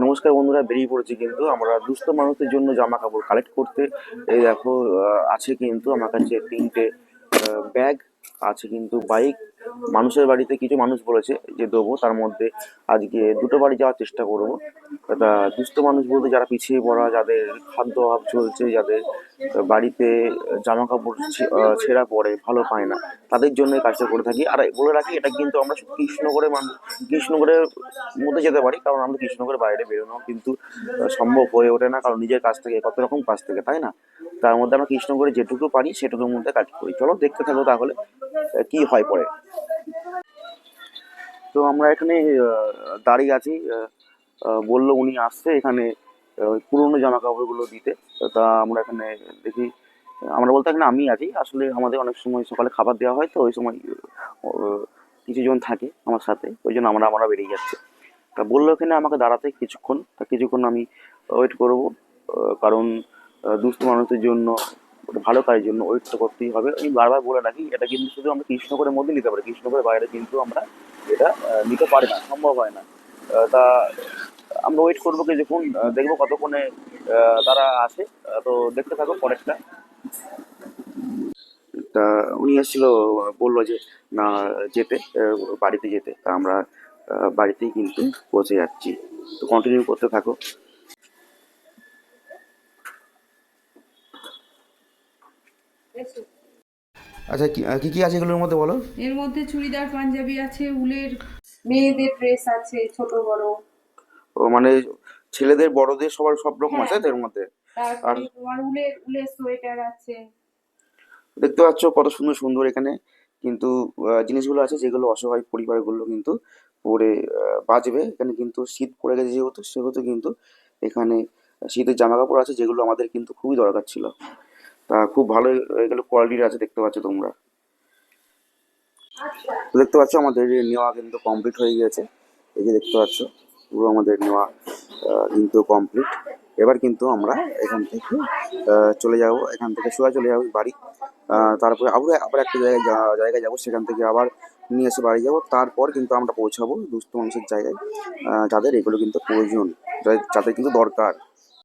নমস্কার বন্ধুরা, বেরিয়ে পড়েছি কিন্তু আমরা দুস্থ মানুষদের জন্য জামা কাপড় কালেক্ট করতে। এই দেখো, আছে কিন্তু আমার কাছে 3টে ব্যাগ, আছে কিন্তু বাইক। মানুষের বাড়িতে কিছু মানুষ বলেছে যে দেবো, তার মধ্যে আজকে 2টো বাড়ি যাওয়ার চেষ্টা করব। তা দুস্থ মানুষ বলতে যারা পিছিয়ে পড়া, যাদের খাদ্য অভাব চলছে, যাদের বাড়িতে জামা কাপড় ছেঁড়া পড়ে, ভালো পায় না, তাদের জন্য এই কাজটা করে থাকি। আর বলে রাখি, এটা কিন্তু আমরা শুধু কৃষ্ণনগরের মধ্যে যেতে পারি, কারণ আমরা কৃষ্ণনগরের বাইরে বেরোনো কিন্তু সম্ভব হয়ে ওঠে না, কারণ নিজের কাছ থেকে কত রকম কাজ থেকে, তাই না? তার মধ্যে আমরা কৃষ্ণনগরে যেটুকু পারি সেটুকুর মধ্যে কাজ করি। চলো দেখতে থাকো তাহলে কি হয় পরে। তো আমরা এখানে দাঁড়িয়ে আছি। বললো উনি আসছে এখানে ওই পুরোনো জামা কাপড়গুলো দিতে। তা আমরা এখানে দেখি, আমরা বলতে এখানে আমি আছি, আসলে আমাদের অনেক সময় সকালে খাবার দেওয়া হয়, তো ওই সময় আহ, কিছু জন থাকে আমার সাথে, ওই জন্য আমরা আমরা বেরিয়ে যাচ্ছি। তা বললো এখানে আমাকে দাঁড়াতে কিছুক্ষণ, তা কিছুক্ষণ আমি ওয়েট করবো। কারণ দুস্থ মানুষদের জন্য, একটা ভালো কাজের জন্য ওয়েট তো করতেই হবে। আমি বারবার বলে রাখি, এটা কিন্তু শুধু আমরা কৃষ্ণনগরের মধ্যে নিতে পারি, কৃষ্ণনগরের বাইরে কিন্তু আমরা এটা নিতে পারি না, সম্ভব হয় না। তা আমরা ওয়েট করবো কিছুক্ষণ, দেখবো কতক্ষণে তারা আসে। তো দেখতে থাকো পরেরটা। তা উনি এসেছিল, বললো যে না, যেতে বাড়িতে যেতে। তা আমরা বাড়িতেই কিন্তু পৌঁছে যাচ্ছি। তো কন্টিনিউ করতে থাকো। আচ্ছা, কি কি কি আছে এগুলোর মধ্যে বলো। এর মধ্যে চুড়িদার পাঞ্জাবি আছে, উলের মেয়েদের ড্রেস আছে ছোট বড়। ও মানে ছেলেদের বড়দের সবার সব রকম আছে হ্যাঁ, তো এর মধ্যে। আর তারপরে তোমার উলের উলের সোয়েটার আছে। দেখতে পাচ্ছ কত সুন্দর সুন্দর এখানে কিন্তু জিনিসগুলো আছে, যেগুলো অসহায় পরিবারগুলো কিন্তু পরে বাঁচবে। এখানে কিন্তু শীত পড়ে গেছে যেহেতু, সেহেতু কিন্তু এখানে শীতের জামা কাপড় আছে, যেগুলো আমাদের কিন্তু খুবই দরকার ছিল। তা খুব ভালো এগুলো কোয়ালিটির আছে, দেখতে পাচ্ছ তোমরা। তো দেখতে পাচ্ছ আমাদের নেওয়া কিন্তু কমপ্লিট হয়ে গিয়েছে। এই যে দেখতে পাচ্ছ, পুরো আমাদের নেওয়া কিন্তু কমপ্লিট। এবার কিন্তু আমরা এখান থেকে চলে যাব, এখান থেকে সোজা চলে যাবো বাড়ি। তারপরে আবার আবার একটা জায়গায় যাবো, সেখান থেকে আবার নিয়ে এসে বাড়ি যাব। তারপর কিন্তু আমরা পৌঁছাবো দুস্থ মানুষের জায়গায়, যাদের এগুলো কিন্তু প্রয়োজন, যাদের কিন্তু দরকার।